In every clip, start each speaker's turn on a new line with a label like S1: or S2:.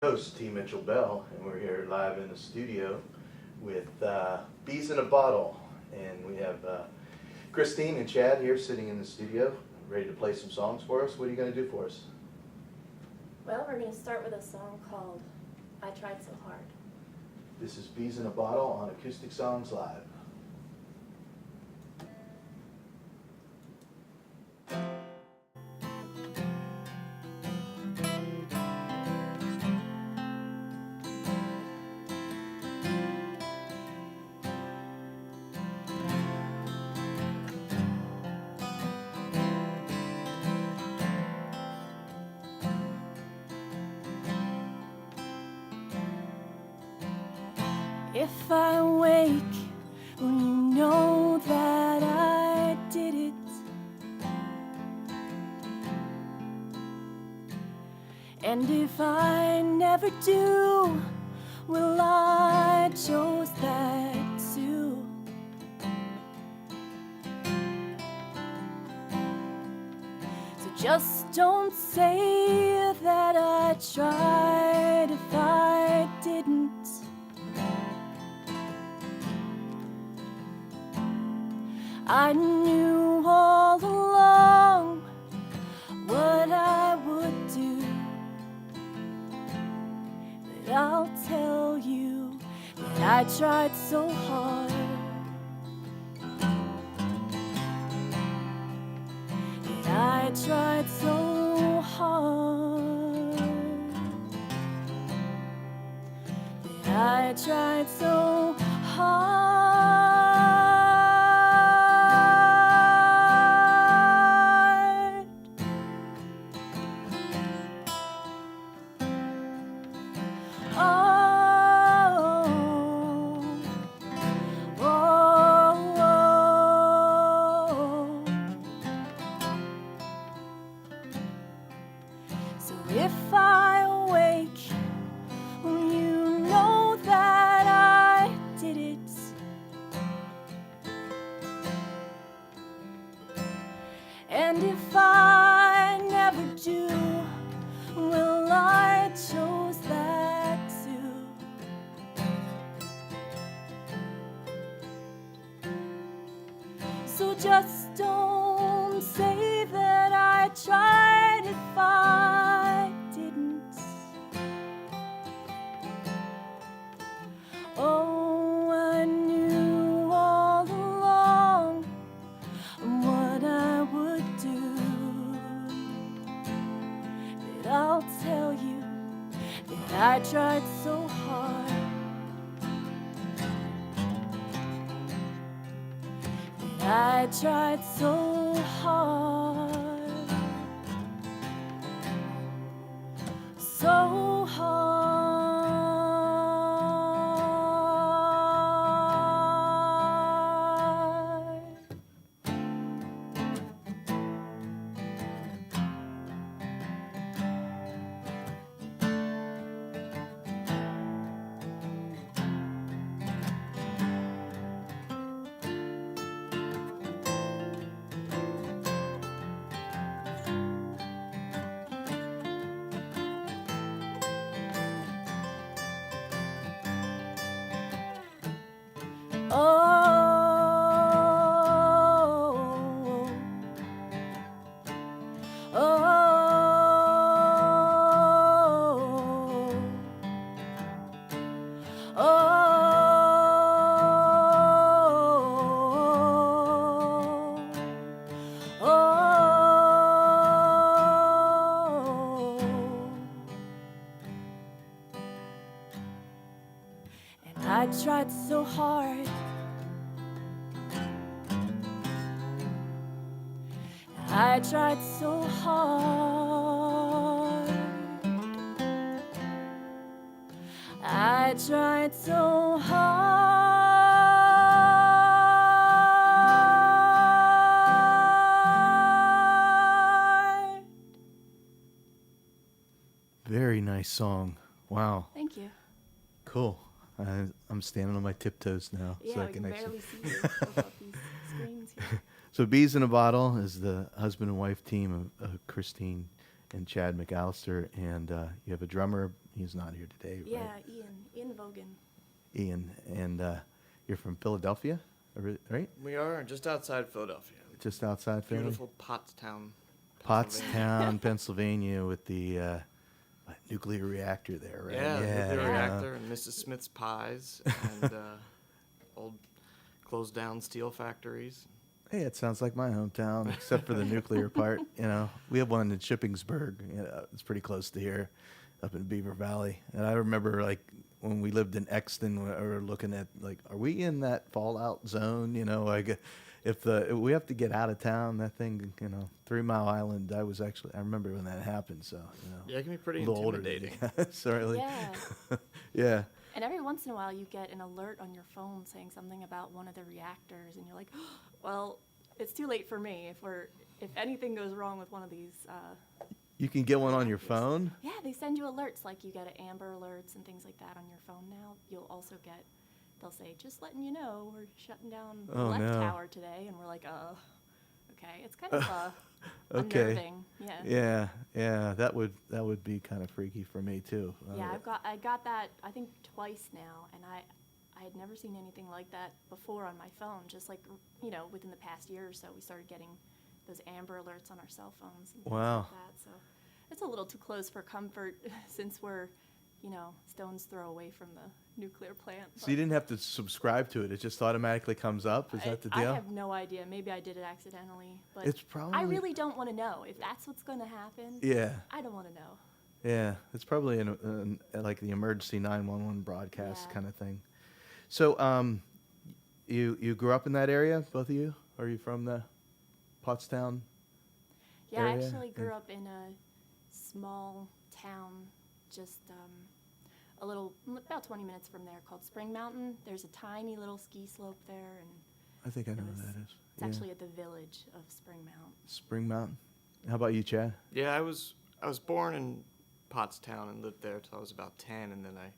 S1: Host T. Mitchell Bell, and we're here live in the studio with Bees in a Bottle, and we have Christine and Chad here sitting in the studio, ready to play some songs for us. What are you going to do for us?
S2: Well, we're going to start with a song called I Tried So Hard.
S1: This is Bees in a Bottle on Acoustic Songs Live.
S2: If I wake when you know that I did it, and if I never do, well, I chose that too. So just don't say that I tried if I didn't. I knew all along what I would do, but I'll tell you that I tried so hard, that I tried so hard, that I tried so hard. If I awake, well, you know that I did it, and if I never do, well, I chose that too. So just don't say that I tried if I didn't. Oh, I knew all along what I would do, but I'll tell you that I tried so hard, that I tried so hard, so hard. I tried so hard, I tried so hard, I tried so hard.
S1: Very nice song. Wow.
S2: Thank you.
S1: Cool. I'm standing on my tiptoes now.
S2: Yeah,
S1: so I
S2: we can
S1: can
S2: barely see you above these screens here.
S1: So Bees in a Bottle is the husband and wife team of Christine and Chad McAllister, and you have a drummer. He's not here today,
S2: Yeah,
S1: right?
S2: Ian Vogan.
S1: Ian, and you're from Philadelphia, right?
S3: We are just outside Philadelphia.
S1: Just outside Philly?
S3: Beautiful Pottstown, Pennsylvania.
S1: Pottstown, Pennsylvania, with the nuclear reactor there, right?
S3: Yeah, nuclear
S2: Yeah.
S3: reactor and Mrs. Smith's pies and old closed down steel factories.
S1: Hey, it sounds like my hometown, except for the nuclear part. We have one in Shippensburg. It's pretty close to here, up in Beaver Valley. And I remember, like, when we lived in Exton, we were looking at, like, are we in that fallout zone? Like, if we have to get out of town, that thing, 3 Mile Island. I remember when that happened. So,
S3: Yeah, it can be pretty
S1: a little older than
S3: intimidating.
S1: you guys, sorry.
S2: Yeah.
S1: Yeah.
S2: And every once in a while, you get an alert on your phone saying something about one of the reactors, and you're like, well, it's too late for me. If anything goes wrong with one of these,
S1: You can get one on your phone?
S2: yeah, they send you alerts. Like you get Amber alerts and things like that on your phone now. You'll also get, they'll say, just letting you know, we're shutting down the
S1: Oh,
S2: left
S1: no.
S2: tower today, and we're like, okay. It's kind of
S1: Okay.
S2: unnerving. Yeah.
S1: Yeah. That would be kind of freaky for me too.
S2: Yeah, I got that I think twice now, and I had never seen anything like that before on my phone. Just like within the past year or so, we started getting those Amber alerts on our cell phones and things
S1: Wow.
S2: like that. So it's a little too close for comfort since we're stone's throw away from the nuclear plant.
S1: So you didn't have to subscribe to it; it just automatically comes up. Is that the deal?
S2: I have no idea. Maybe I did it accidentally, but
S1: It's probably.
S2: I really don't want to know if that's what's going to happen.
S1: Yeah.
S2: I don't want to know.
S1: Yeah, it's probably like the emergency 911 broadcast
S2: Yeah.
S1: kind of thing. So, you grew up in that area, both of you? Are you from the Pottstown?
S2: Yeah, I
S1: area?
S2: actually grew up in a small town just about 20 minutes from there called Spring Mountain. There's a tiny little ski slope there, and
S1: I think I know
S2: it
S1: where
S2: was-
S1: that is.
S2: it's actually at the village of Spring Mountain.
S1: Spring Mountain. How about you, Chad?
S3: Yeah, I was born in Pottstown and lived there till I was about 10, and then I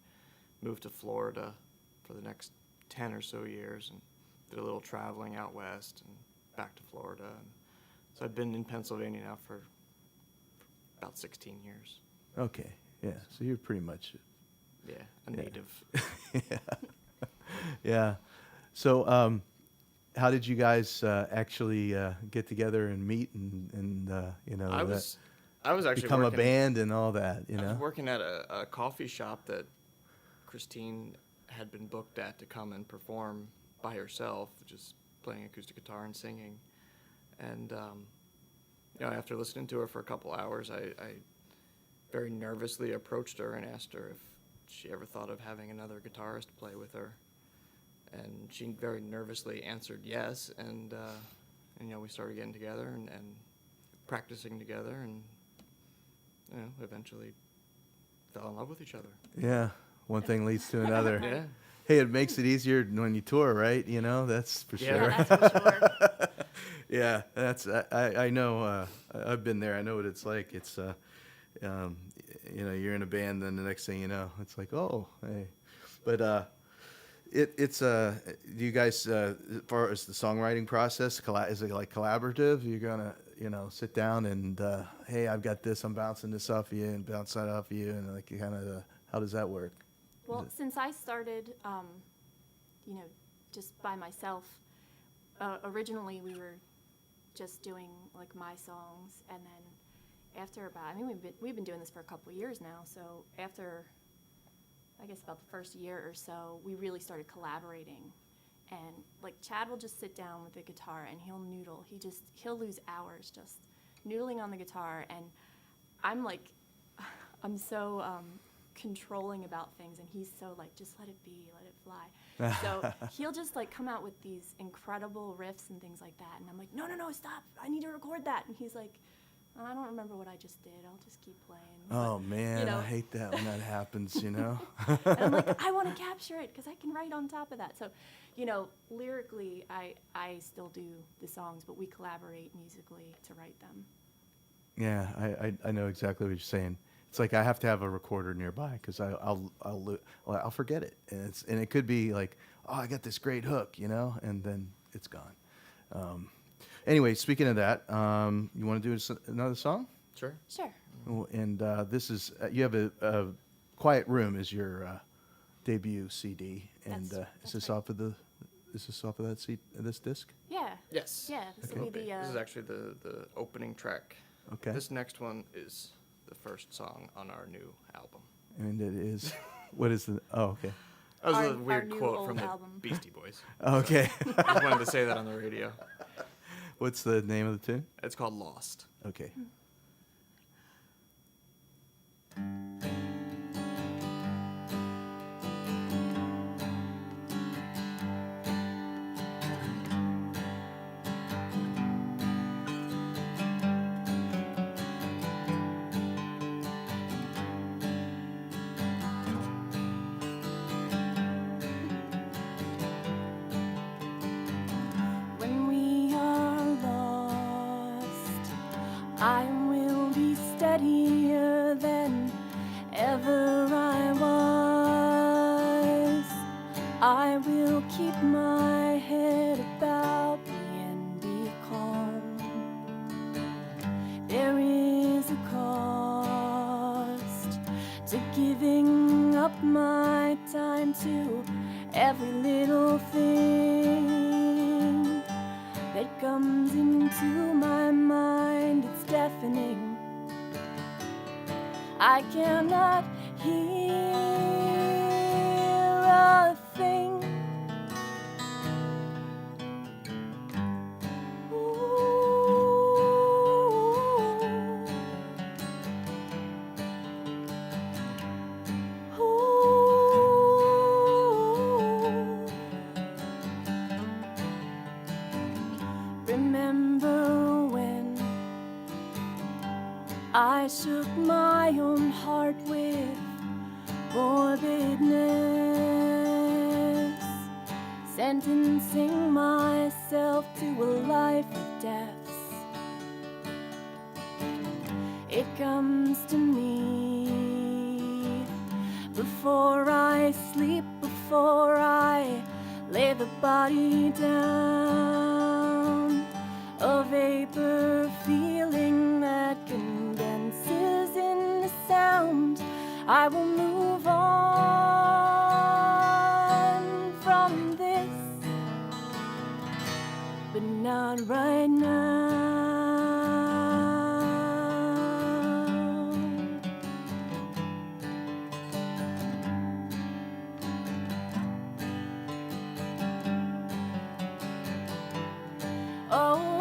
S3: moved to Florida for the next 10 or so years and did a little traveling out west and back to Florida. And so I've been in Pennsylvania now for about 16 years.
S1: Okay, yeah. So you're pretty much.
S3: Yeah, a
S1: Yeah.
S3: native.
S1: Yeah. Yeah. So, how did you guys actually get together and meet and
S3: I was actually
S1: become
S3: working,
S1: a band and all that?
S3: I was working at a coffee shop that Christine had been booked at to come and perform by herself, just playing acoustic guitar and singing. And after listening to her for a couple hours, I very nervously approached her and asked her if she ever thought of having another guitarist play with her. And she very nervously answered yes, and we started getting together and practicing together, and eventually fell in love with each other.
S1: Yeah. One thing leads to another.
S3: Yeah.
S1: Hey, it makes it easier when you tour, right? That's for
S3: Yeah.
S1: sure.
S2: Yeah, that's for sure.
S1: Yeah, I know. I've been there. I know what it's like. It's you're in a band, then the next thing you know, it's like, oh, hey. But it's do you guys, as far as the songwriting process, is it like collaborative? You're gonna sit down and hey, I've got this. I'm bouncing this off you and bounce that off you, and like you kind of how does that work?
S2: Well, since I started, just by myself, originally we were just doing like my songs, and then after we've been doing this for a couple of years now. So after, I guess about the first year or so, we really started collaborating, and like Chad will just sit down with the guitar and he'll noodle. He'll lose hours just noodling on the guitar, and I'm so controlling about things, and he's so like, just let it be, let it fly. So he'll just like come out with these incredible riffs and things like that, and I'm like, no, stop, I need to record that. And he's like, I don't remember what I just did, I'll just keep playing.
S1: Oh man,
S2: you know.
S1: I hate that when that happens.
S2: And I'm like, I want to capture it because I can write on top of that. So, lyrically, I still do the songs, but we collaborate musically to write them.
S1: Yeah, I know exactly what you're saying. It's like I have to have a recorder nearby because I'll forget it, and it could be like, oh, I got this great hook, and then it's gone. Anyway, speaking of that, you want to do another song?
S3: Sure.
S2: Sure.
S1: Oh, and this is you have a Quiet Room is your debut CD, and
S2: That's
S1: is this
S2: right.
S1: off of the this disc?
S2: Yeah.
S3: Yes.
S2: Yeah, this
S1: Okay.
S2: will be the.
S3: This is actually the opening track.
S1: Okay.
S3: This next one is the first song on our new album.
S1: And it is what is the okay.
S3: That was
S2: Our-
S3: a
S2: our
S3: weird
S2: new
S3: quote
S2: old
S3: from the
S2: album.
S3: Beastie Boys.
S1: Okay.
S3: I just wanted to say that on the radio.
S1: What's the name of the tune?
S3: It's called Lost.
S1: Okay.
S2: When we are lost, I will be steadier than ever I was. I will keep my head about me and be calm. There is a cost to giving up my time to every little thing that comes into my mind. It's deafening. I cannot hear a thing. Remember when I shook my own heart with morbidness, sentencing myself to a life of deaths. It comes to me before I sleep, before I lay the body down, a vapor feeling that condenses into sound. I will move on from this, but not right now. Oh,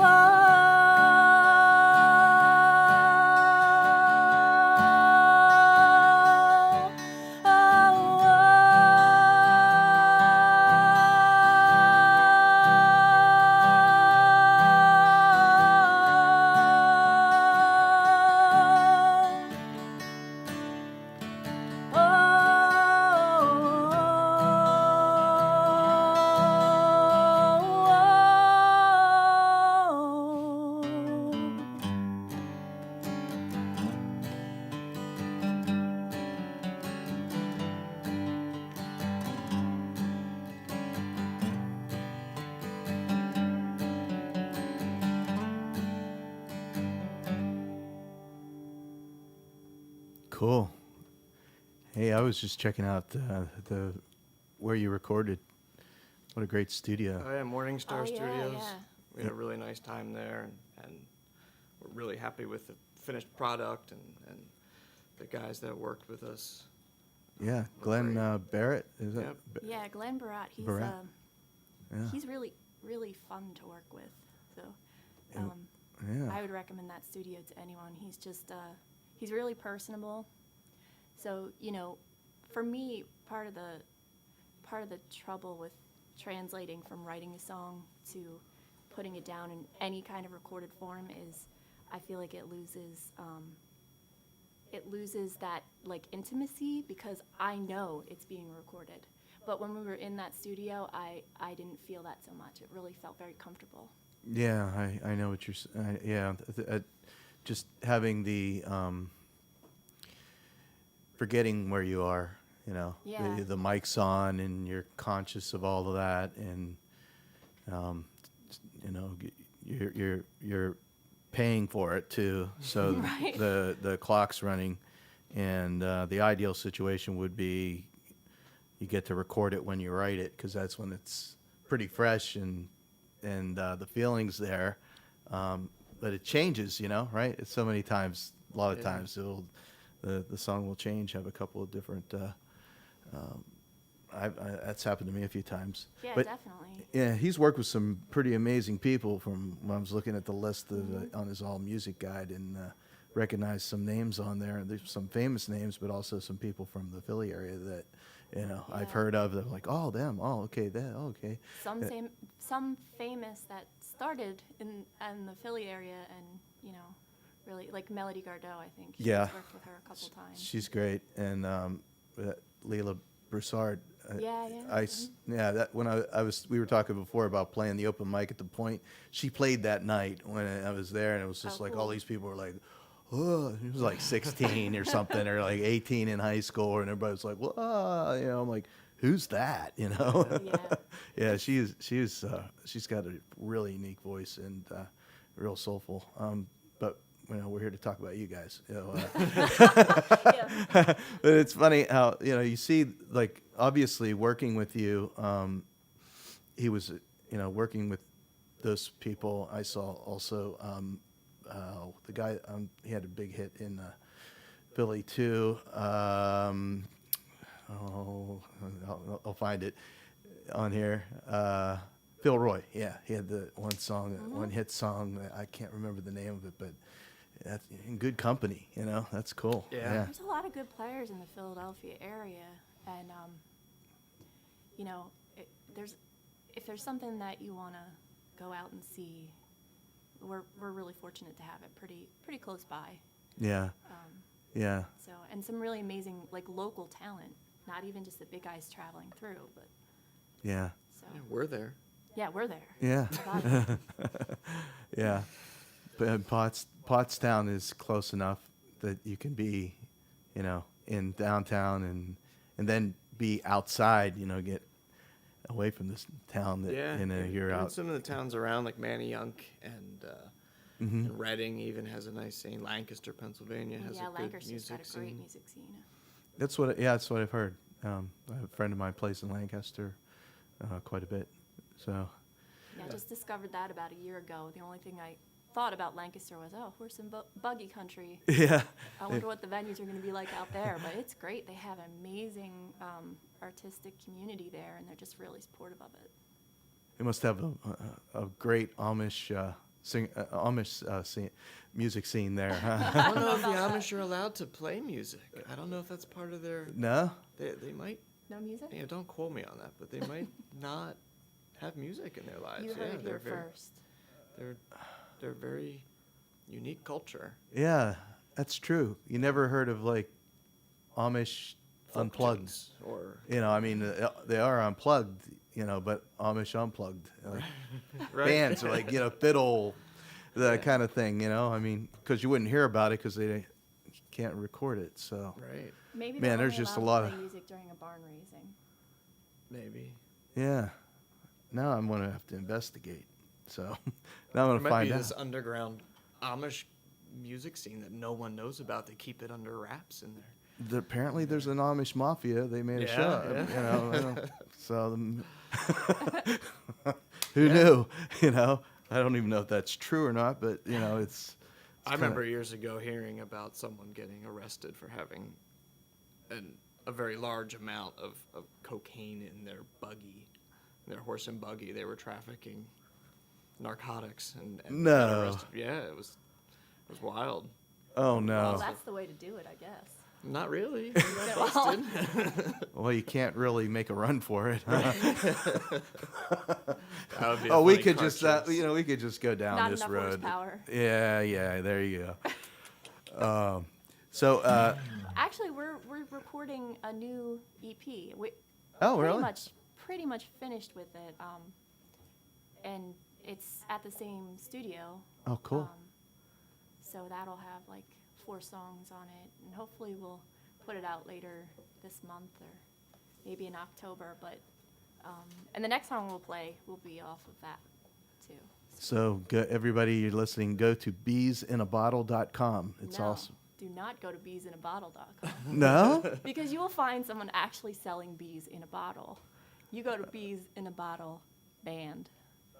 S1: Cool. Hey, I was just checking out the where you recorded. What a great studio.
S3: Oh yeah, Morning Star
S2: Oh, yeah,
S3: Studios.
S2: yeah.
S3: We had a really nice time there, and we're really happy with the finished product and the guys that worked with us.
S1: Yeah,
S3: We're
S1: Glenn
S3: great.
S1: Barrett, is that?
S3: Yep.
S2: Yeah, Glenn Barat,
S1: Barat? Yeah.
S2: he's really, really fun to work with. So
S1: And-
S2: um,
S1: Yeah.
S2: I would recommend that studio to anyone. He's just, he's really personable. So, you know, for me, part of the trouble with translating from writing a song to putting it down in any kind of recorded form is I feel like it loses that like intimacy because I know it's being recorded. But when we were in that studio, I didn't feel that so much. It really felt very comfortable.
S1: Yeah, I know what you're saying. Yeah, just having the forgetting where you are, you know,
S2: Yeah.
S1: the mic's on and you're conscious of all of that, and you know, you're paying for it too, so
S2: Right.
S1: the clock's running, and the ideal situation would be you get to record it when you write it, because that's when it's pretty fresh and the feeling's there. But it changes, right? It's so many times, a lot of
S3: Yeah.
S1: times the song will change, have a couple of different. That's happened to me a few times.
S2: Yeah,
S1: But
S2: definitely.
S1: yeah, he's worked with some pretty amazing people. From when I was looking at the list on his All Music Guide, and recognized some names on there. And there's some famous names, but also some people from the Philly area that I've
S2: Yeah.
S1: heard of. They're like, oh, them, oh, okay, that, okay.
S2: Some famous that started in the Philly area, and really like Melody Gardot. I think.
S1: Yeah.
S2: He's worked with her a couple times.
S1: She's great, and Leila Broussard.
S2: Yeah, yeah.
S1: That when we were talking before about playing the open mic at the Point. She played that night when I was there, and it was just
S2: Oh,
S1: like
S2: cool.
S1: all these people were like, oh, he was like 16 or something, or like 18 in high school, and everybody was like, well, I'm like, who's that,
S2: Yeah.
S1: Yeah, she's got a really unique voice and real soulful. But we're here to talk about you guys.
S2: Yeah.
S1: But it's funny how you see, like, obviously working with you. He was working with those people. I saw also the guy. He had a big hit in Philly too. I'll find it on here. Phil Roy, yeah, he had the one song, one hit song. I can't remember the name of it, but that's in good company. That's cool.
S3: Yeah.
S2: There's a lot of good players in the Philadelphia area, and if there's something that you want to go out and see, we're really fortunate to have it pretty close by.
S1: Yeah, yeah,
S2: So, and some really amazing like local talent, not even just the big guys traveling through, but
S1: yeah,
S2: so
S3: Yeah, we're there.
S2: yeah, we're there.
S1: yeah,
S2: About it.
S1: yeah. But Pottstown is close enough that you can be, in downtown and then be outside. Get away from this town that
S3: Yeah.
S1: you're
S3: and
S1: out.
S3: some of the towns around, like Manayunk and Reading, even has a nice scene. Lancaster, Pennsylvania, has
S2: Yeah,
S3: a good
S2: Lancaster's
S3: music
S2: got a great
S3: scene.
S2: music scene.
S1: That's what I've heard. I have a friend of mine plays in Lancaster quite a bit. So
S2: Yeah, I just discovered that about a year ago. The only thing I thought about Lancaster was, horse and buggy country.
S1: yeah,
S2: I wonder what the venues are going to be like out there, but it's great. They have amazing artistic community there, and they're just really supportive of it.
S1: they must have a great Amish music scene there.
S3: I
S1: Huh?
S3: don't know if the Amish are allowed to play music. I don't know if that's part of their.
S1: No.
S3: They might.
S2: No music?
S3: Yeah, don't quote me on that, but they might not have music in their lives.
S2: You heard it
S3: they're
S2: here
S3: very,
S2: first.
S3: They're very unique culture.
S1: Yeah, that's true. You never heard of like Amish
S3: Folk
S1: unplugged?
S3: tunes or
S1: I mean, they are unplugged. But Amish unplugged. Like,
S3: right.
S1: bands are like fiddle, that kind of thing. I mean, because you wouldn't hear about it because they can't record it. So
S3: Right.
S2: Maybe
S1: Man,
S2: they're
S1: there's
S2: only
S1: just a
S2: allowed
S1: lot
S2: to
S1: of-
S2: play music during a barn raising.
S3: Maybe.
S1: yeah, now I'm gonna have to investigate. So now I'm
S3: There
S1: gonna
S3: might
S1: find
S3: be
S1: out.
S3: this underground Amish music scene that no one knows about. They keep it under wraps in there.
S1: Apparently, there's an Amish mafia. They made a
S3: Yeah,
S1: show.
S3: yeah.
S1: So who knew? I don't even know if that's true or not. But it's
S3: I remember years ago hearing about someone getting arrested for having a very large amount of cocaine in their buggy, their horse and buggy. They were trafficking narcotics and
S1: No.
S3: got arrested. Yeah, it was wild.
S1: Oh no.
S2: Well, that's the way to do it, I guess.
S3: Not really. They got
S2: Well,
S3: busted.
S1: Well, you can't really make a run for it. Huh?
S3: That would be a
S1: Oh, we
S3: funny
S1: could
S3: car
S1: just
S3: chase.
S1: we could just go down
S2: Not
S1: this
S2: enough
S1: road.
S2: horsepower.
S1: Yeah. There you go. So
S2: Actually, we're recording a new EP.
S1: oh,
S2: pretty
S1: really?
S2: pretty much finished with it, and it's at the same studio.
S1: Oh, cool.
S2: So that'll have like 4 songs on it, and hopefully we'll put it out later this month or maybe in October. But and the next song we'll play will be off of that too.
S1: So everybody you're listening, go to beesinabottle.com. It's
S2: No,
S1: awesome.
S2: do not go to beesinabottle.com
S1: No?
S2: because you will find someone actually selling bees in a bottle. You go to Bees in a Bottle Band.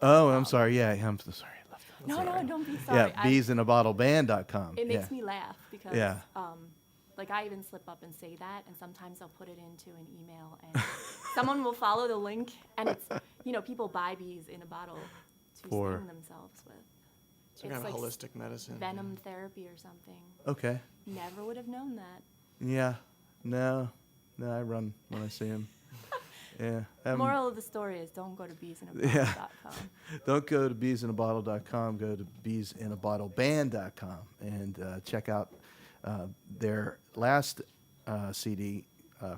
S1: Oh, I'm sorry. Yeah, I'm so sorry. I left that.
S2: No,
S1: Sorry.
S2: don't be sorry.
S1: Yeah, beesinabottleband.com.
S2: It makes
S1: yeah.
S2: me laugh because,
S1: Yeah.
S2: like, I even slip up and say that, and sometimes I'll put it into an email, and someone will follow the link, and it's, people buy bees in a bottle to
S1: For-
S2: sting themselves with.
S3: Some
S2: It's
S3: kind of
S2: like
S3: holistic medicine.
S2: venom therapy or something.
S1: Okay.
S2: Never would have known that.
S1: Yeah. No, I run when I see him. Yeah.
S2: Moral of the story is don't go to beesinabottle.com.
S1: Yeah. Don't go to beesinabottle.com. Go to beesinabottleband.com and check out their last CD,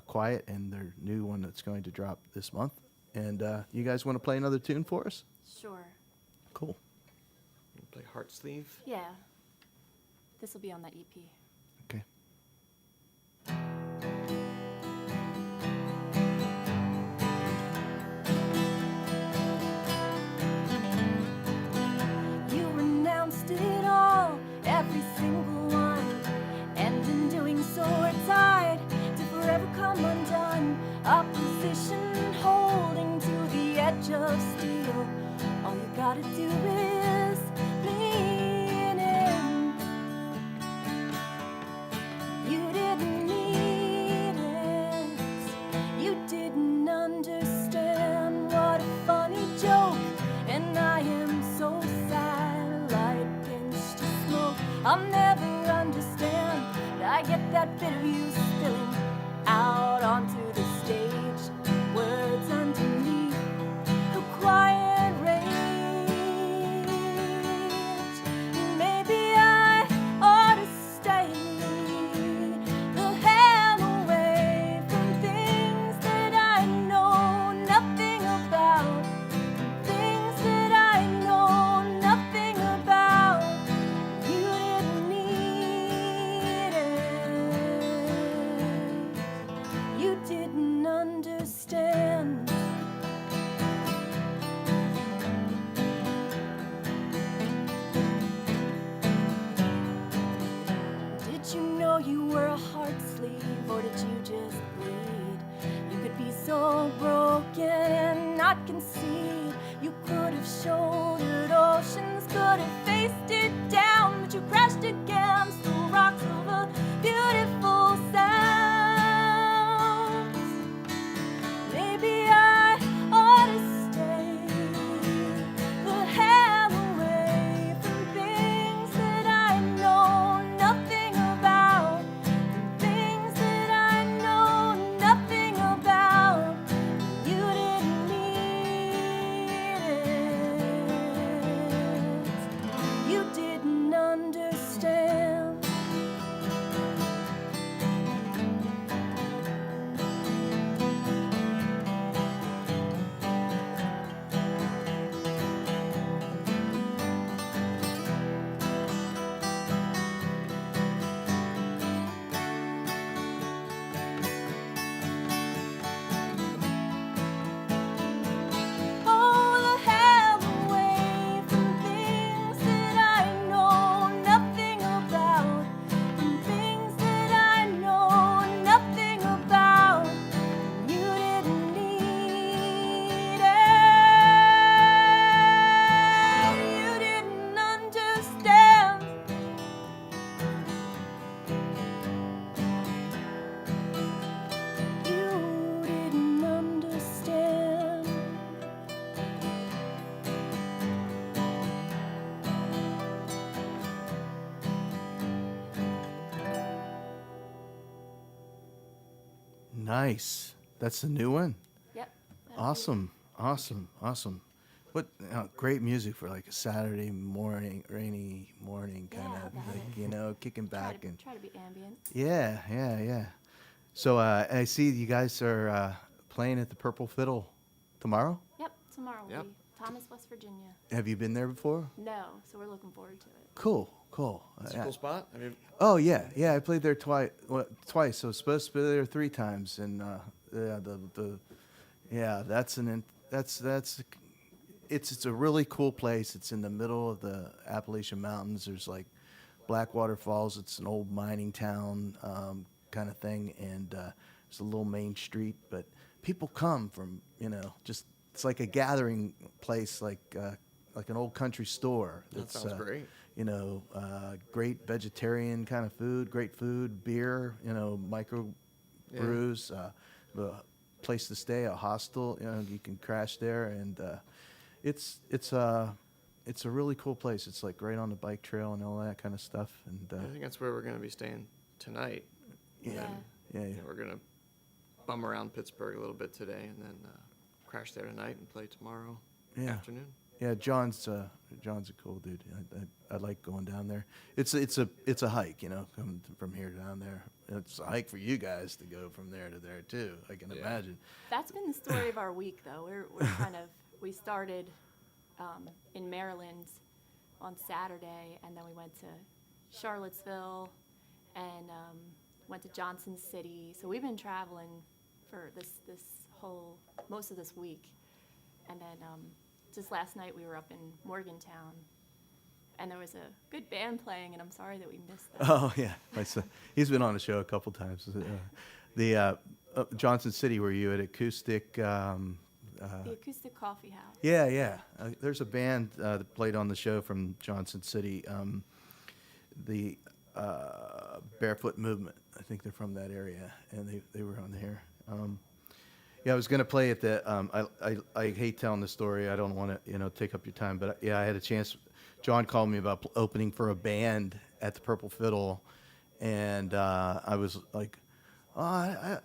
S1: Quiet, and their new one that's going to drop this month. And you guys want to play another tune for us?
S2: Sure.
S1: Cool.
S3: You play Heart Sleeve.
S2: Yeah. This will be on that E EP.
S1: Okay.
S2: You renounced it all, every single one, and in doing so are tied to forever come undone. Opposition holding to the edge of steel. All you gotta do is lean in. You didn't need it. You didn't understand. What a funny joke. And I am so sad, light pinched to smoke. I'll never understand. I get that bit of you spilling out onto the stage. Words underneath a quiet rage. Maybe I ought to stay the hell away from things that I know nothing about. Things that I know nothing about. You didn't need it. You didn't understand. Did you know you were a heart sleeve, or did you just bleed? You could be so broken and not concede. You could have shouldered oceans, could have faced it down, but you crashed against the rocks of a beautiful sound. Maybe I ought to stay the hell away from things that I know nothing about. Things that I know nothing about. You didn't need it. You didn't understand. Oh, the hell away from things that I know nothing about. From things that I know nothing about. You didn't need it. You didn't understand. You didn't understand.
S1: Nice. That's the new one.
S2: Yep.
S1: Awesome. What great music for like a Saturday morning, rainy morning kind
S2: Yeah,
S1: of
S2: that
S1: like,
S2: is.
S1: kicking back and
S2: Try to be ambient.
S1: yeah. So I see you guys are playing at the Purple Fiddle tomorrow.
S2: Yep, tomorrow will
S3: Yep.
S2: be Thomas, West Virginia.
S1: Have you been there before?
S2: No, so we're looking forward to it.
S1: Cool.
S3: It's a cool spot. I mean,
S1: Oh yeah. I played there twice. So I was supposed to be there 3 times, and that's it's a really cool place. It's in the middle of the Appalachian Mountains. There's like Blackwater Falls. It's an old mining town kind of thing, and it's a little main street. But people come from, just it's like a gathering place, like an old country store.
S3: That sounds great.
S1: Great vegetarian kind of food, great food, beer, micro brews, the place to stay, a hostel. You can crash there, and it's a really cool place. It's like right on the bike trail and all that kind of stuff. And
S3: I think that's where we're going to be staying tonight.
S1: yeah.
S3: We're going to bum around Pittsburgh a little bit today, and then crash there tonight and play tomorrow afternoon.
S1: Yeah, John's a cool dude. I like going down there. It's a hike, coming from here down there. It's a hike for you guys to go from there to there too. I can imagine.
S2: That's been the story of our week, though. We started in Maryland on Saturday, and then we went to Charlottesville and went to Johnson City. So we've been traveling for most of this week, and then just last night we were up in Morgantown, and there was a good band playing, and I'm sorry that we missed that.
S1: Oh yeah, he's been on the show a couple times. The Johnson City, were you at Acoustic?
S2: The Acoustic Coffee House.
S1: Yeah. There's a band that played on the show from Johnson City, the Barefoot Movement. I think they're from that area, and they were on here. I was going to play at the. I hate telling the story. I don't want to take up your time, but I had a chance. John called me about opening for a band at the Purple Fiddle, and I was like, oh, I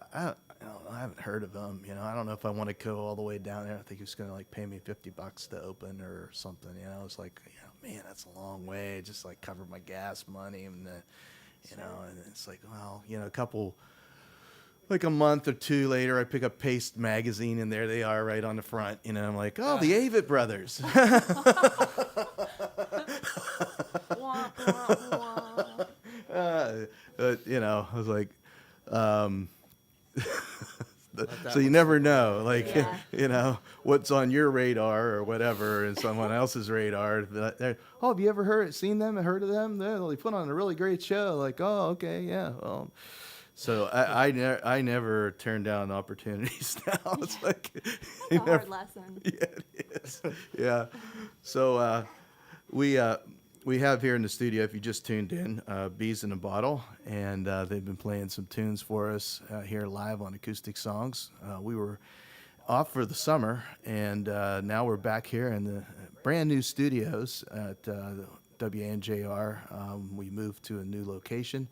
S1: haven't heard of them. I don't know if I want to go all the way down there. I think he was going to pay me $50 to open or something. I was like, man, that's a long way. Just cover my gas money, and and it's like, well, a month or two later, I pick up Paste magazine, and there they are, right on the front. I'm like, oh, the Avett Brothers.
S2: Wah, wah, wah.
S1: I was like, so you never know, what's on your radar or whatever, and someone else's radar. Oh, have you ever seen them and heard of them? They put on a really great show. Like, oh, okay, yeah. Well, so I never turn down opportunities now. It's like
S2: a hard lesson.
S1: Yeah, it is. Yeah. So we have here in the studio, if you just tuned in, Bees in a Bottle, and they've been playing some tunes for us here live on AcousticSongs. We were off for the summer, and now we're back here in the brand new studios at WNJR. We moved to a new location,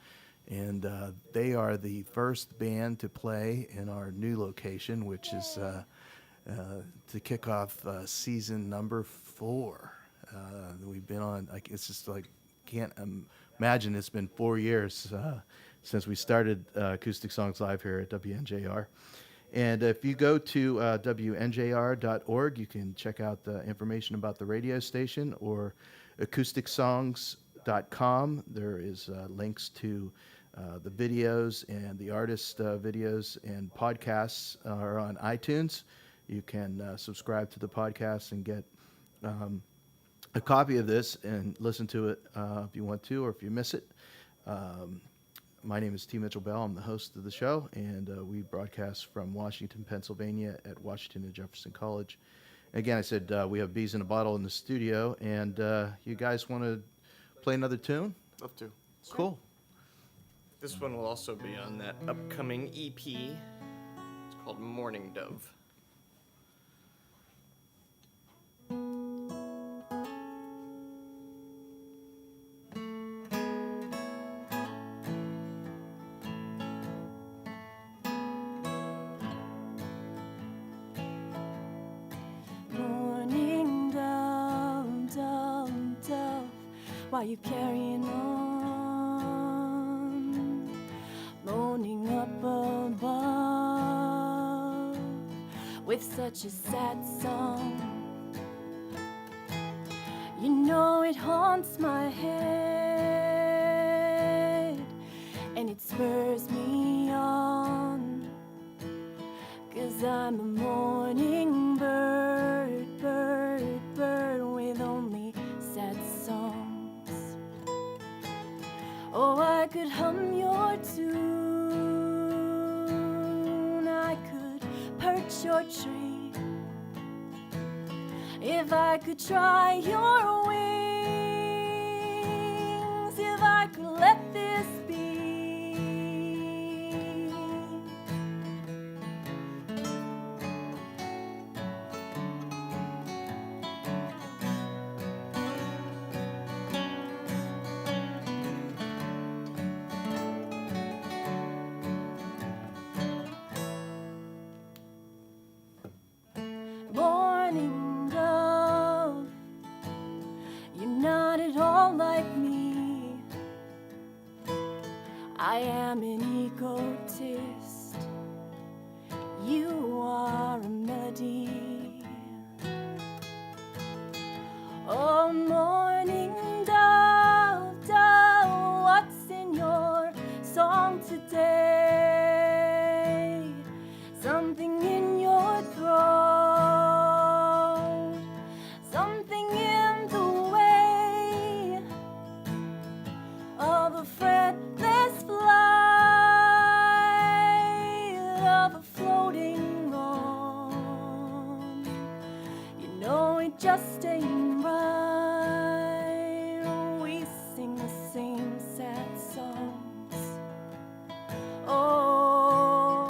S1: and they are the first band to play in our new location, which is to kick off season number 4. We've been on, it's just can't imagine it's been 4 years since we started AcousticSongs Live here at WNJR. And if you go to WNJR.org, you can check out the information about the radio station, or acousticSongs.com. There is links to the videos, and the artist videos and podcasts are on iTunes. You can subscribe to the podcast and get a copy of this and listen to it if you want to, or if you miss it. My name is T. Mitchell Bell. I'm the host of the show, and we broadcast from Washington, Pennsylvania at Washington and Jefferson College. Again, I said we have Bees in a Bottle in the studio, and you guys want to play another tune?
S3: Love to.
S2: Sure.
S1: Cool.
S3: This one will also be on that upcoming EP. It's called Morning Dove.
S2: Morning dove, dove, dove, while you carrying on, moaning up above with such a sad song. You know it haunts my head, and it spurs me on, 'cause I'm a morning bird, bird, hum your tune, I could perch your tree. If I could try your wings, if I could let this be. Morning dove, you're not at all like me. I am an egotist, you are a melody. Oh, morning dove, dove, what's in your song today? Something in your throat, something in the way of a fretless flight, of a floating lawn. You know it just ain't right. We sing the same sad songs. Oh.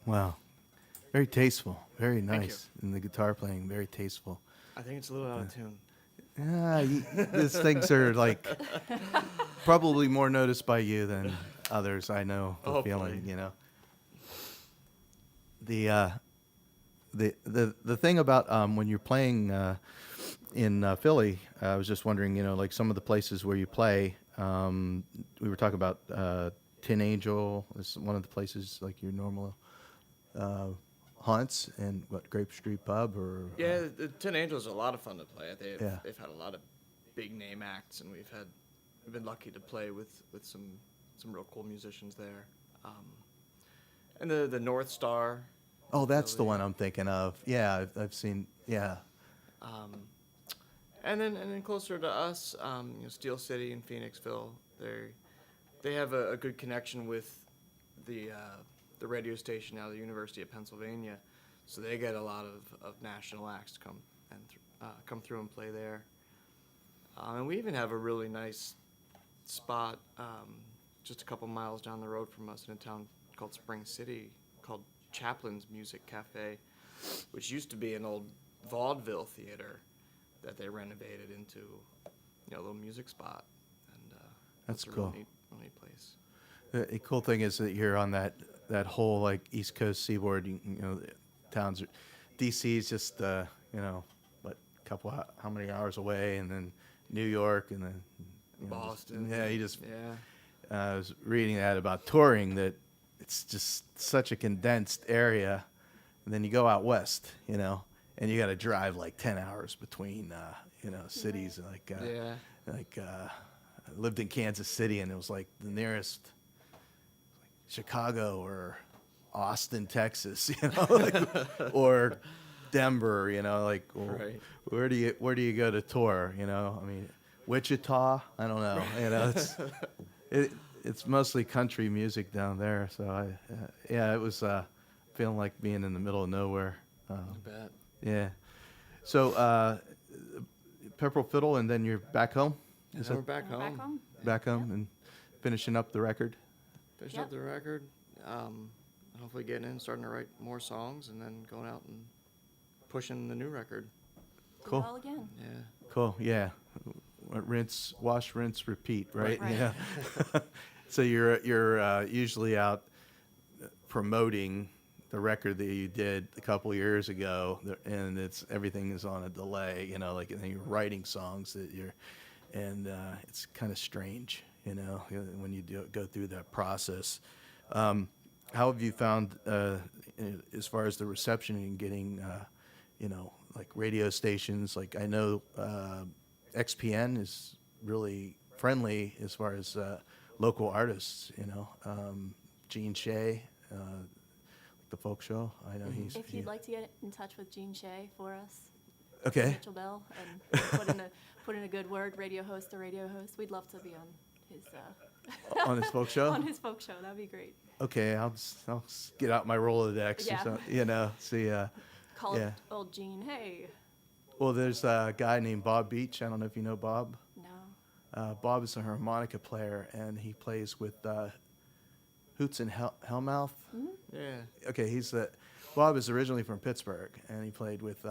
S1: Wow. Very tasteful. Very
S3: Thank you.
S1: nice. And the guitar playing, very tasteful.
S3: I think it's a little out of tune.
S1: Yeah, these things are like probably more noticed by you than others. I know the
S3: Hopefully.
S1: feeling, you know. The thing about when you're playing in Philly, I was just wondering, you know, like some of the places where you play. We were talking about Tin Angel is one of the places like your normal haunts, and what, Grape Street Pub or
S3: Yeah, the Tin Angels are a lot of fun to play at.
S1: Yeah.
S3: They've had a lot of big name acts, and we've been lucky to play with some real cool musicians there. And the North Star.
S1: Oh, that's the
S3: Philly.
S1: one I'm thinking of. Yeah, I've seen. Yeah,
S3: And then closer to us, you know, Steel City and Phoenixville. They have a good connection with the radio station now, the University of Pennsylvania, so they get a lot of national acts to come through and play there. And we even have a really nice spot just a couple miles down the road from us in a town called Spring City, called Chaplin's Music Cafe, which used to be an old vaudeville theater that they renovated into, you know, a little music spot. And
S1: That's
S3: it's a
S1: cool.
S3: Real neat place.
S1: the cool thing is that you're on that whole like East Coast seaboard. You know, the towns. DC is just you know, what, how many hours away, and then New York, and then you know,
S3: Boston.
S1: yeah, you just.
S3: Yeah.
S1: I was reading that about touring, that it's just such a condensed area, and then you go out west, you know, and you got to drive like 10 hours between, you know, cities. Like,
S3: Yeah.
S1: I lived in Kansas City, and it was like the nearest, like Chicago or Austin, Texas, you know, like, or Denver, you know, like, well,
S3: Right.
S1: where do you go to tour, you know? I mean, Wichita, I don't know, you know, it's mostly country music down there. So yeah, it was feeling like being in the middle of nowhere.
S3: I bet.
S1: Yeah. So Pepperell Fiddle, and then you're back home.
S3: And then we're back home.
S2: Back home.
S1: Back home and finishing up the record.
S3: Finished
S2: Yep.
S3: up the record. Hopefully getting in, starting to write more songs, and then going out and pushing the new record.
S1: Cool.
S2: it all again.
S3: Yeah.
S1: Cool. Yeah. Wash, rinse, repeat. Right.
S2: Right.
S1: Yeah. So you're usually out promoting the record that you did a couple years ago, and everything is on a delay. Like and you're writing songs that and it's kind of strange, when you go through that process. How have you found, as far as the reception and getting, like radio stations? Like I know XPN is really friendly as far as local artists. Gene Shea, the folk show. I know
S2: If you'd like to get in touch with Gene Shea for us,
S1: Okay.
S2: Mitchell Bell, and put in a good word, radio host to radio host, we'd love to be on his
S1: On his folk show.
S2: on his folk show. That'd be great.
S1: Okay, I'll get out my Rolodex
S2: Yeah.
S1: or something. See.
S2: Call
S1: Yeah.
S2: old Gene. Hey.
S1: Well, there's a guy named Bob Beach. I don't know if you know Bob.
S2: No.
S1: Bob is a harmonica player, and he plays with Hoots and Hellmouth.
S2: Mm-hmm.
S3: Yeah.
S1: Okay, Bob is originally from Pittsburgh, and he played with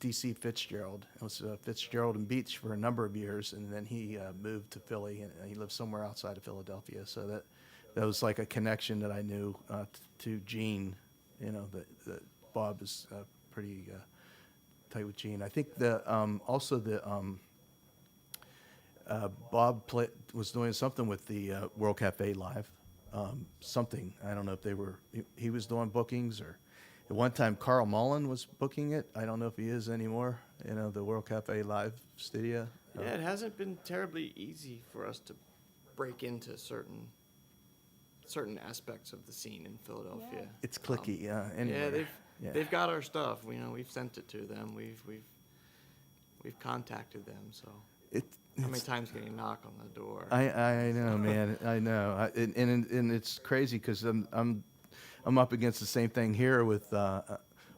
S1: D.C. Fitzgerald. It was Fitzgerald and Beach for a number of years, and then he moved to Philly, and he lives somewhere outside of Philadelphia. So that was like a connection that I knew to Gene. That Bob is pretty tight with Gene. I think also Bob was doing something with the World Cafe Live. Something. I don't know if he was doing bookings, or at one time Carl Mullen was booking it. I don't know if he is anymore, the World Cafe Live studio.
S3: Yeah, it hasn't been terribly easy for us to break into certain aspects of the scene in Philadelphia.
S2: Yeah.
S1: It's clicky, anyway.
S3: Yeah, they've got our stuff. We've sent it to them. We've contacted them. So how many times can you knock on the door?
S1: I know, man. I know, and it's crazy because I'm up against the same thing here with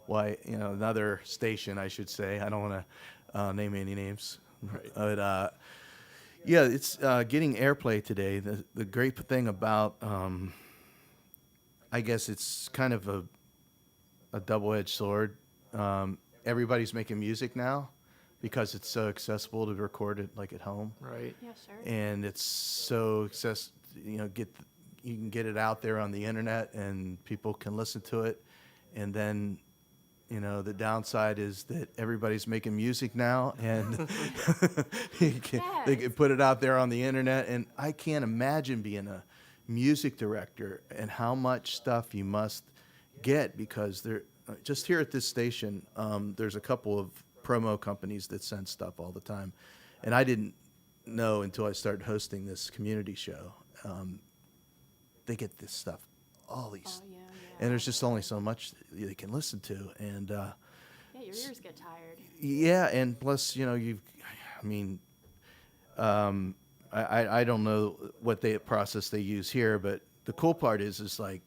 S1: another station, I should say. I don't want to name any names,
S3: Right.
S1: But yeah, it's getting airplay today. The great thing about I guess it's kind of a double-edged sword. Everybody's making music now because it's so accessible to record it like at home.
S3: Right.
S2: Yeah, sure.
S1: And it's so you can get it out there on the internet and people can listen to it. And then, the downside is that everybody's making music now, and they can put it out there on the internet. And I can't imagine being a music director and how much stuff you must get, because just here at this station, there's a couple of promo companies that send stuff all the time, and I didn't know until I started hosting this community show. They get this stuff, all these,
S2: Oh, yeah.
S1: and there's just only so much they can listen to, and
S2: Yeah, your ears get tired.
S1: yeah, and plus, I don't know what process they use here, but the cool part is like,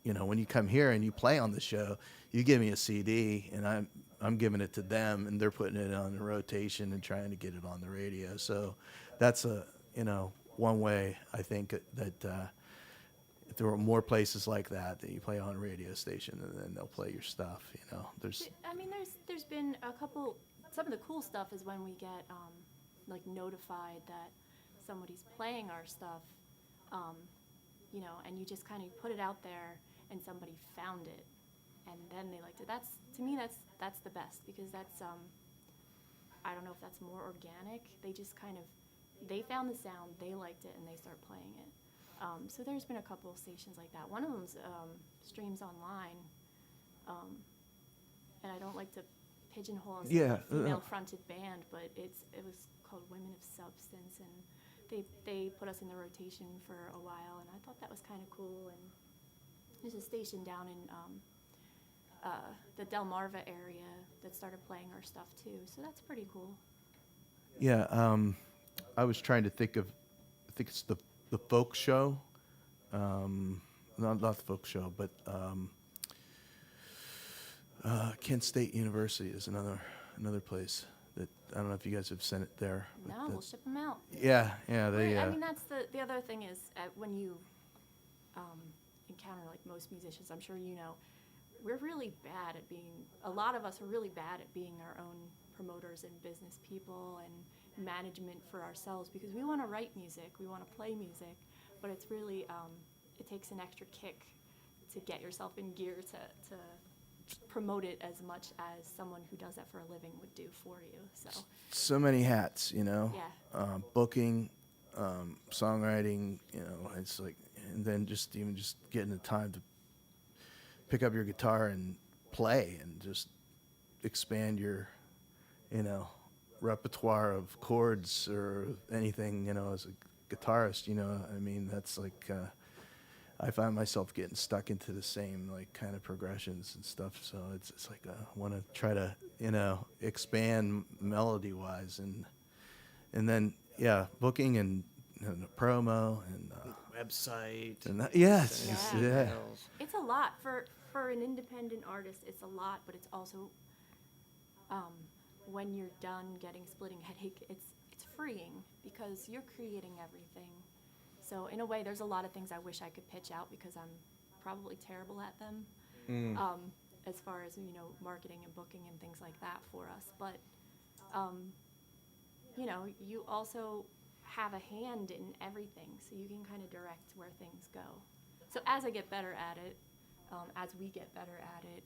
S1: when you come here and you play on the show, you give me a CD, and I'm giving it to them, and they're putting it on the rotation and trying to get it on the radio. So that's one way I think that if there were more places like that you play on a radio station, and then they'll play your stuff.
S2: There's been a couple. Some of the cool stuff is when we get like notified that somebody's playing our stuff, and you just kind of put it out there, and somebody found it, and then they liked it. To me, that's the best, because that's I don't know if that's more organic. They just they found the sound, they liked it, and they start playing it. So there's been a couple of stations like that. One of them's streams online, and I don't like to pigeonhole us as a female-fronted band, but it was called Women of Substance, and they put us in the rotation for a while, and I thought that was kind of cool. And there's a station down in the Delmarva area that started playing our stuff too, so that's pretty cool.
S1: Yeah, I was trying to think of, I think it's the folk show, not the folk show, but Kent State University is another place that I don't know if you guys have sent it there.
S2: No, we'll ship them out.
S1: Yeah, they.
S2: That's the other thing is when you encounter like most musicians, I'm sure you know, we're really bad at being, a lot of us are really bad at being our own promoters and business people and management for ourselves, because we want to write music, we want to play music, but it's really, it takes an extra kick to get yourself in gear to promote it as much as someone who does that for a living would do for you.
S4: So many hats, you know.
S2: Yeah.
S4: Booking, songwriting, you know. It's like, and then just getting the time to pick up your guitar and play and just expand your, you know, repertoire of chords or anything, you know, as a guitarist, you know. I mean, that's like, I find myself getting stuck into the same like kind of progressions and stuff. So it's like I want to try to, you know, expand melody wise, and then booking and the promo and
S3: Website.
S4: and yes,
S3: sending
S2: Yeah.
S3: emails.
S2: It's a lot for an independent artist. It's a lot, but it's also when you're done getting splitting headache, it's freeing because you're creating everything. So in a way, there's a lot of things I wish I could pitch out because I'm probably terrible at them, as far as, you know, marketing and booking and things like that for us. But you know, you also have a hand in everything, so you can kind of direct where things go. So as I get better at it, as we get better at it,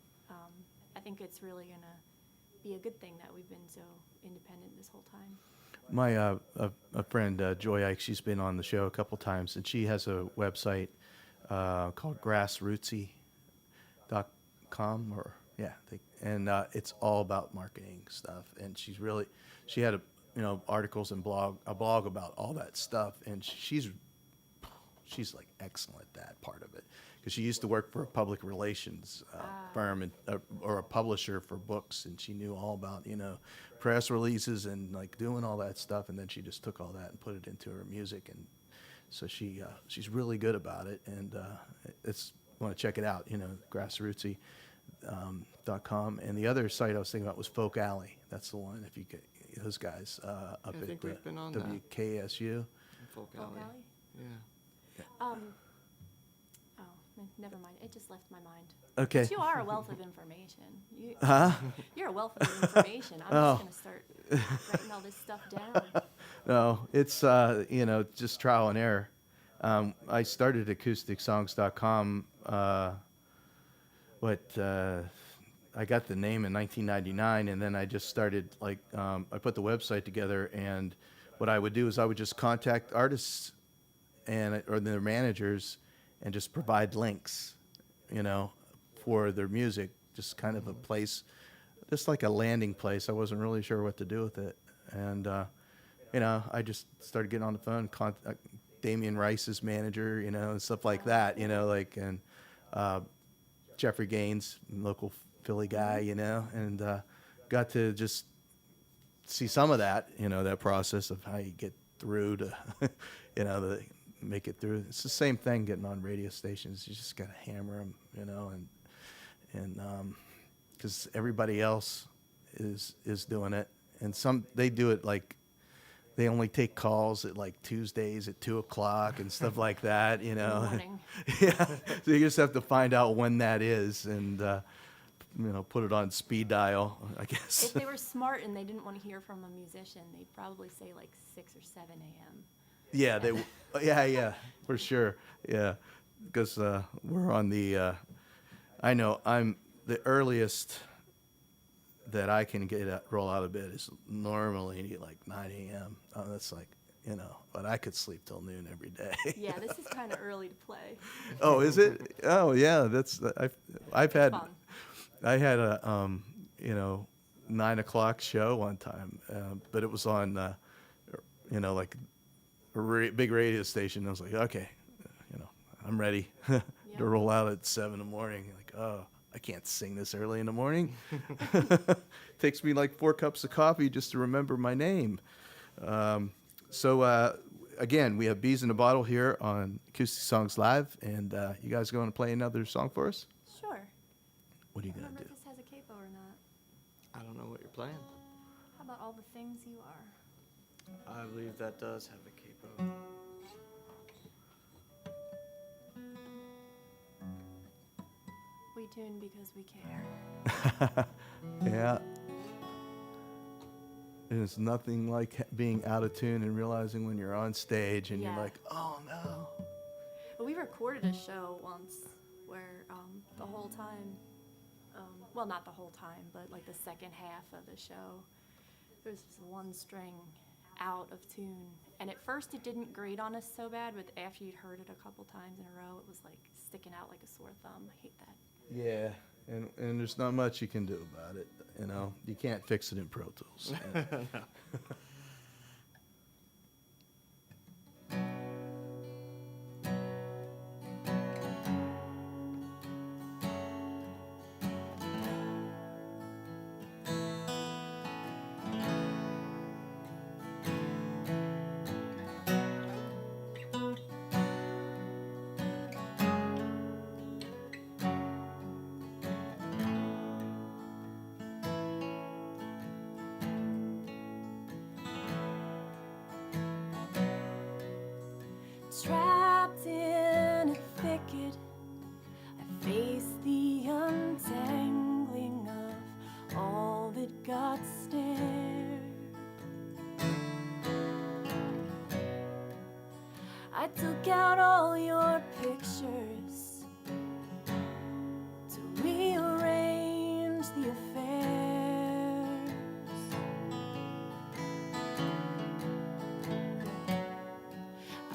S2: I think it's really going to be a good thing that we've been so independent this whole time.
S4: My a friend Joy Ike, she's been on the show a couple times, and she has a website called grassrootsy.com, or and it's all about marketing stuff. And she had articles and a blog about all that stuff, and she's like excellent at that part of it, because she used to work for a public relations firm and or a publisher for books, and she knew all about, you know, press releases and like doing all that stuff, and then she just took all that and put it into her music, and so she's really good about it, and it's want to check it out, you know, grassrootsy.com. And the other site I was thinking about was Folk Alley. That's the one, if you get those guys up
S3: I think
S4: at
S3: we've been on that.
S4: WKSU.
S3: Folk
S2: Folk
S3: Alley.
S2: Alley?
S3: Yeah.
S2: Oh, never mind. It just left my mind.
S4: Okay.
S2: But you are a wealth of information.
S4: Huh?
S2: You're a wealth of information. I'm just going to start writing all this stuff down.
S4: No, it's you know, just trial and error. I started acousticSongs.com. I got the name in 1999, and then I just started I put the website together, and what I would do is I would just contact artists or their managers and just provide links, you know, for their music, just kind of a place, just like a landing place. I wasn't really sure what to do with it, and you know, I just started getting on the phone, contact Damian Rice's manager, you know, and stuff like that, you know, like, and Jeffrey Gaines, local Philly guy, you know, and got to just see some of that, you know, that process of how you get through to, you know, make it through. It's the same thing getting on radio stations. You just got to hammer them, you know, and because everybody else is doing it, and they do it like they only take calls at like Tuesdays at 2:00 and stuff like that, you know.
S2: Morning.
S4: Yeah, so you just have to find out when that is, and you know, put it on speed dial, I guess.
S2: If they were smart and they didn't want to hear from a musician, they'd probably say like 6 or 7 a.m.
S4: Yeah, yeah, for sure. Yeah, because we're on the. I know I'm the earliest that I can roll out of bed is normally like 9 a.m. That's like, you know, but I could sleep till noon every day.
S2: Yeah, this is kind of early to play.
S4: Oh, is it? Oh, yeah. I've had.
S2: Fun.
S4: I had a you know, 9 o'clock show one time, but it was on you know, like a big radio station. I was like, okay, you know, I'm ready to roll out at 7 in the morning. Like, oh, I can't sing this early in the morning. Takes me like 4 cups of coffee just to remember my name. So again, we have Bees in a Bottle here on Acoustic Songs Live, and you guys going to play another song for us?
S2: Sure.
S4: What are you
S2: I
S4: going
S2: don't know
S4: to
S2: if
S4: do?
S2: this has a capo or not.
S3: I don't know what you're playing.
S2: How about All the Things You Are?
S3: I believe that does have a capo.
S2: Will we tune because we care.
S4: Yeah. And it's nothing like being out of tune and realizing when you're on stage and you're
S2: Yeah.
S4: like, oh no.
S2: But we recorded a show once where the whole time, well, not the whole time, but like the second half of the show, there was this one string out of tune. And at first it didn't grate on us so bad, but after you'd heard it a couple times in a row, it was like sticking out like a sore thumb. I hate that.
S4: Yeah. And there's not much you can do about it. You know, you can't fix it in Pro Tools.
S2: Trapped in a thicket, I face the untangling of all that got snared. I took out all your pictures to rearrange the affairs.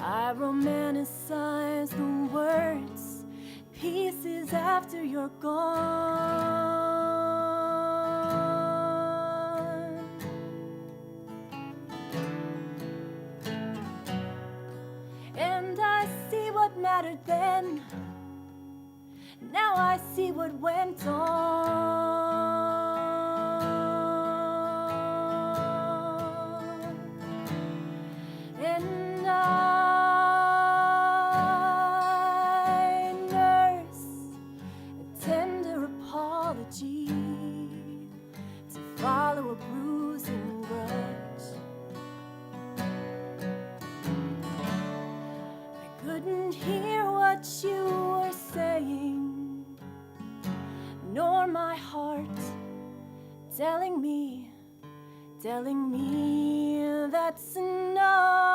S2: I romanticize the words, pieces after you're gone. And I see what mattered then, now I see what went on. And I nurse a tender apology to follow a bruising grudge. I couldn't hear what you were saying, nor my heart telling me that's enough.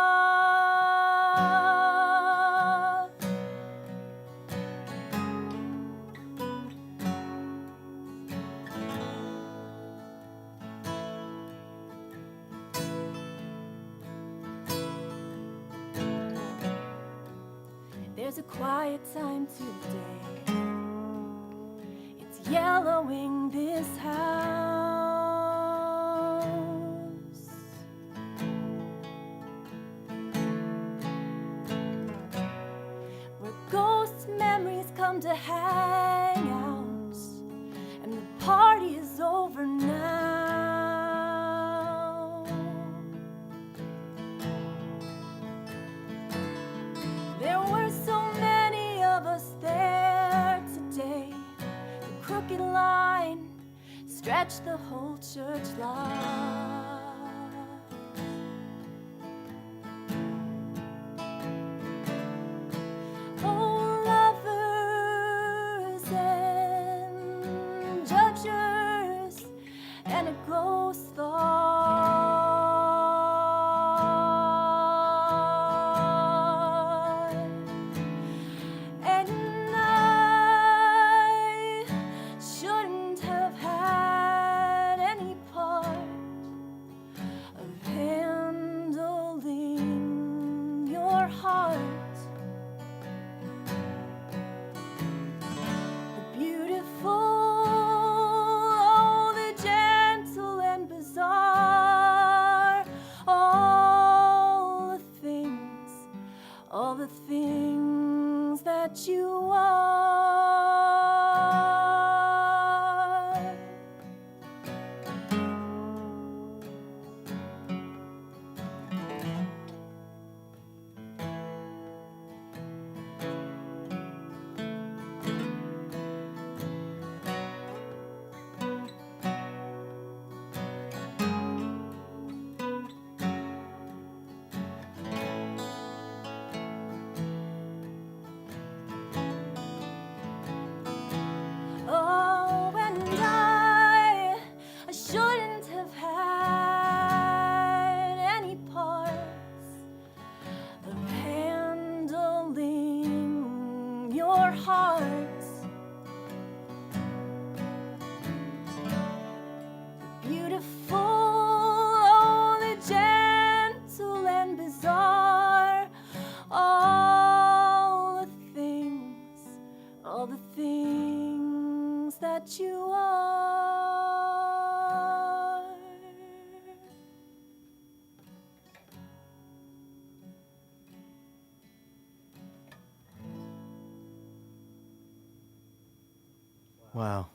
S2: There's a quiet time today, it's yellowing this house. Where ghost memories come to hang out, and the party is over now. There were so many of us there today. The crooked line stretched the whole church lot. Oh, lovers and judges and a ghost thought. And I shouldn't have had any part of handling your heart. The beautiful, oh, the gentle and bizarre, all the things that you are. beautiful, only gentle and bizarre. All the things that you are.
S4: Wow,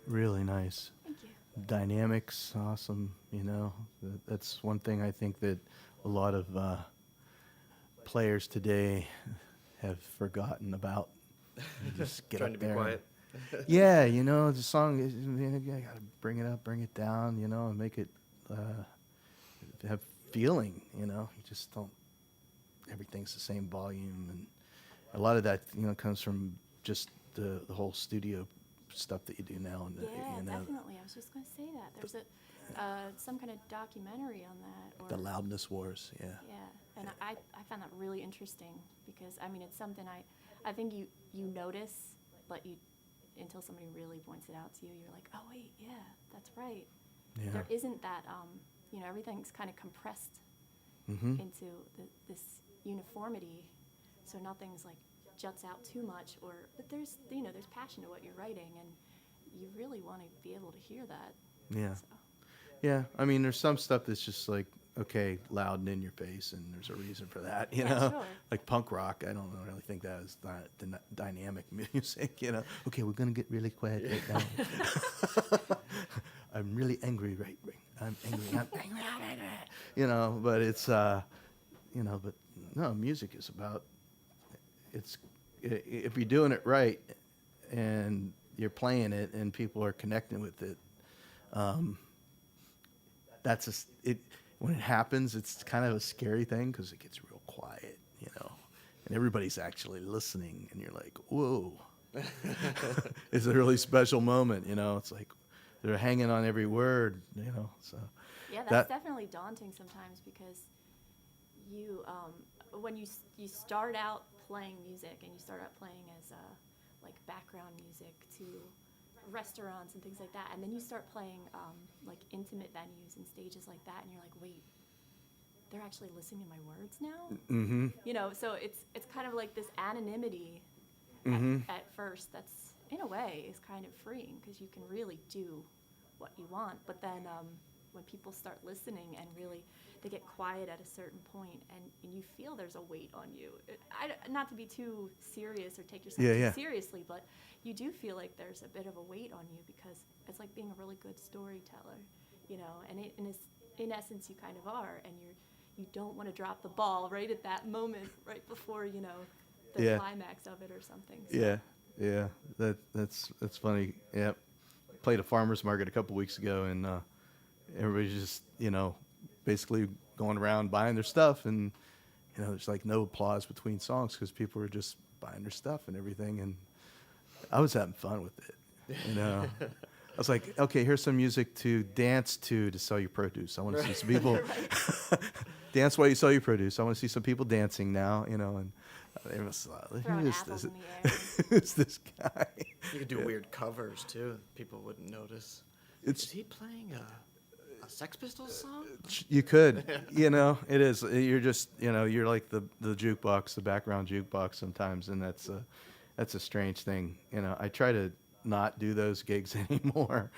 S4: really nice.
S2: Thank you.
S4: Dynamics, awesome. That's one thing I think that a lot of players today have forgotten about. You just get
S3: Trying
S4: up
S3: to be
S4: there.
S3: quiet.
S4: Yeah, the song is, you gotta bring it up, bring it down, and make it have feeling. You just don't. Everything's the same volume, and a lot of that, comes from just the whole studio stuff that you do now. And
S2: Yeah, definitely. I was just going to say that. There's some kind of documentary on that. Or,
S4: the loudness wars. Yeah.
S2: Yeah, and I found that really interesting because, I mean, it's something I think you notice, but until somebody really points it out to you, you're like, oh, wait, yeah, that's right.
S4: Yeah.
S2: There isn't that, everything's kind of compressed
S4: Mm-hmm.
S2: into this uniformity, so nothing's like juts out too much, but there's passion to what you're writing, and you really want to be able to hear that.
S4: Yeah.
S2: So,
S4: Yeah. I mean, there's some stuff that's just like, okay, loud and in your face, and there's a reason for that,
S2: Yeah, sure.
S4: Like punk rock, I don't really think that is dynamic music, Okay, we're going to get really quiet right now. I'm really angry, right? I'm angry. But it's, but no, music is about, if you're doing it right and you're playing it and people are connecting with it, when it happens, it's kind of a scary thing because it gets real quiet, and everybody's actually listening, and you're like, whoa. It's a really special moment, It's like they're hanging on every word, So
S2: yeah, that's definitely daunting sometimes because when you start out playing music and you start out playing as like background music to restaurants and things like that, and then you start playing like intimate venues and stages like that, and you're like, wait, they're actually listening to my words now.
S4: Mm-hmm.
S2: So it's kind of like this anonymity at first. That's in a way is kind of freeing because you can really do what you want. But then when people start listening and really they get quiet at a certain point, and you feel there's a weight on you. Not to be too serious or take yourself too seriously, but you do feel like there's a bit of a weight on you because it's like being a really good storyteller, and in essence you kind of are, and you don't want to drop the ball right at that moment, right before the climax of it or something. So.
S4: Yeah. That's funny. Yeah, played a farmer's market a couple weeks ago, and everybody's just basically going around buying their stuff, and there's like no applause between songs because people were just buying their stuff and everything, and I was having fun with it. I was like, okay, here's some music to dance to sell your produce. I want to see some people dance while you sell your produce. I want to see some people dancing now, and it was
S2: Throwing apples in the air.
S4: who's this guy?
S3: You could do weird covers too. People wouldn't notice. Is he playing a Sex Pistols song?
S4: You could, it is. You're just, you're like the jukebox, the background jukebox sometimes, and that's a strange thing. I try to not do those gigs anymore.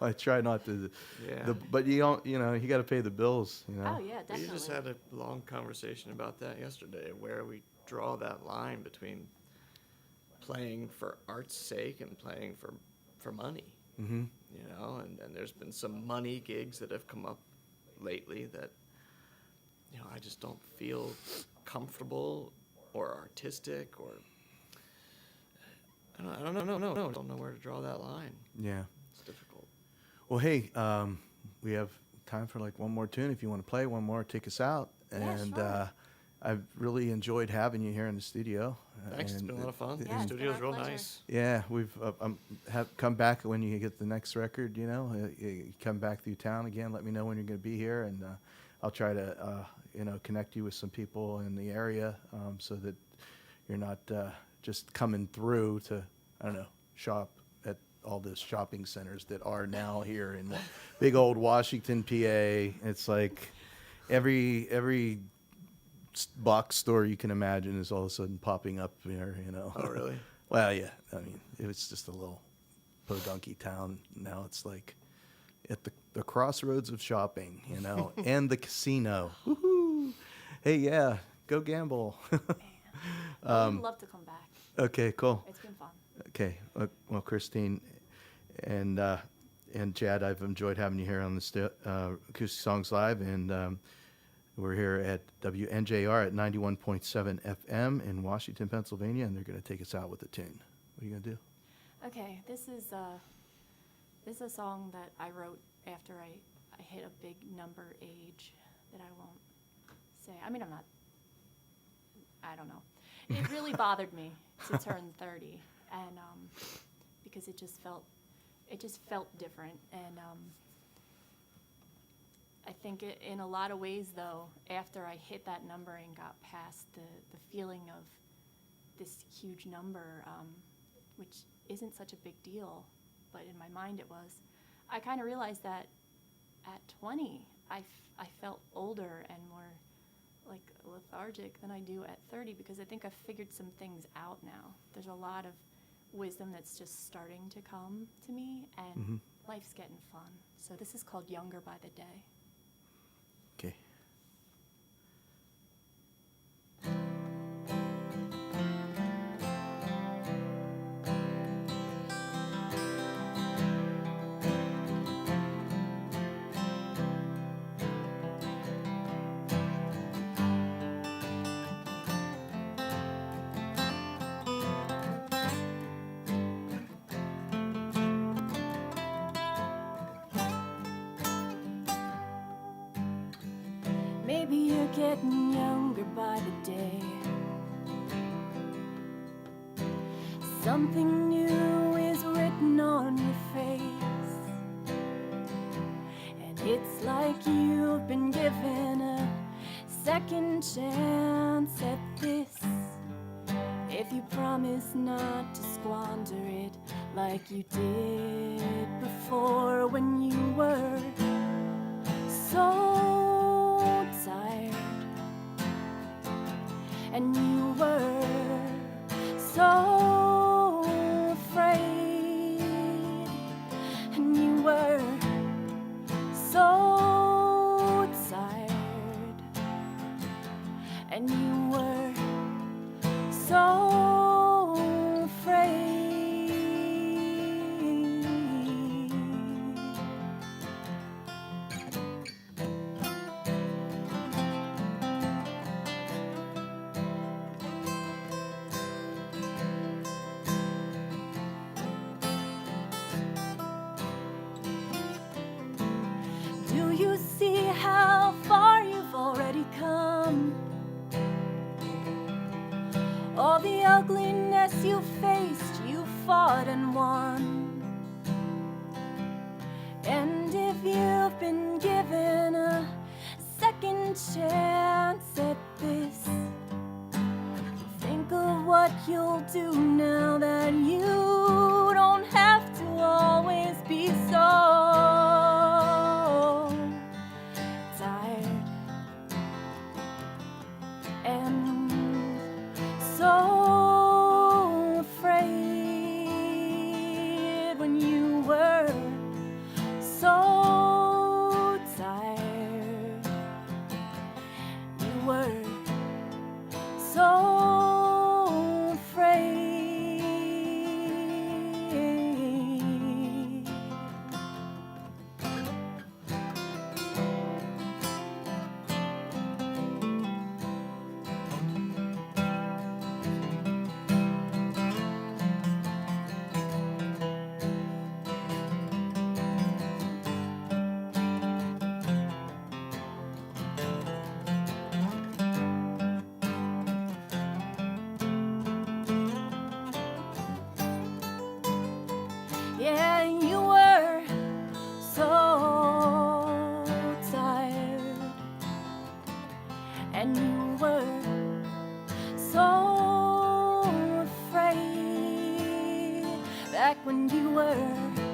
S4: I try not to.
S3: Yeah.
S4: But you don't, you got to pay the bills.
S2: Oh yeah, definitely.
S3: We just had a long conversation about that yesterday, where we draw that line between playing for art's sake and playing for money.
S4: Mm-hmm.
S3: And there's been some money gigs that have come up lately that, I just don't feel comfortable or artistic, or I don't know where to draw that line.
S4: Yeah.
S3: It's difficult.
S4: Well, hey, we have time for like one more tune. If you want to play one more, take us out.
S2: Yeah,
S4: And
S2: sure.
S4: I've really enjoyed having you here in the studio.
S3: Thanks, it's
S4: And
S3: been a lot of fun.
S2: Yeah,
S3: The
S2: it's been
S3: studio's
S2: our
S3: real
S2: pleasure.
S3: nice.
S4: Yeah, we've have come back when you get the next record. You come back through town again. Let me know when you're going to be here, and I'll try to connect you with some people in the area, so that you're not just coming through to shop at all the shopping centers that are now here in big old Washington, PA. It's like every box store you can imagine is all of a sudden popping up there, you know.
S3: Oh, really?
S4: Well, yeah. I mean, it was just a little podunky town. Now it's like at the crossroads of shopping, you know, and the casino. Woohoo! Hey, yeah, go gamble.
S2: I would love to come back.
S4: Okay, cool.
S2: It's been fun.
S4: Okay, well, Christine and Chad, I've enjoyed having you here on the Acoustic Songs Live, and we're here at WNJR at 91.7 FM in Washington, Pennsylvania, and they're going to take us out with a tune. What are you going to do?
S2: Okay, this is a song that I wrote after I hit a big number age that I won't say. I mean, I don't know. It really bothered me to turn 30, and because it just felt different, and I think in a lot of ways, though, after I hit that number and got past the feeling of this huge number, which isn't such a big deal, but in my mind it was, I kind of realized that at 20, I felt older and more like lethargic than I do at 30, because I think I've figured some things out now. There's a lot of wisdom that's just starting to come to me, and life's getting fun. So this is called Younger by the Day.
S4: Okay.
S2: Maybe you're getting younger by the day. Something new is written on your face, and it's like you've been given a second chance at this. If you promise not to squander it like you did before, when you were so tired, and you were so afraid, and you were so tired, and you were so afraid. Do you see how far you've already come? All the ugliness you faced, you fought and won. And if you've been given a second chance at this, think of what you'll do now that you don't have to always be so tired and so afraid, when you were so tired, you were so afraid. Yeah, you were so tired, and you were so afraid, back when you
S5: were.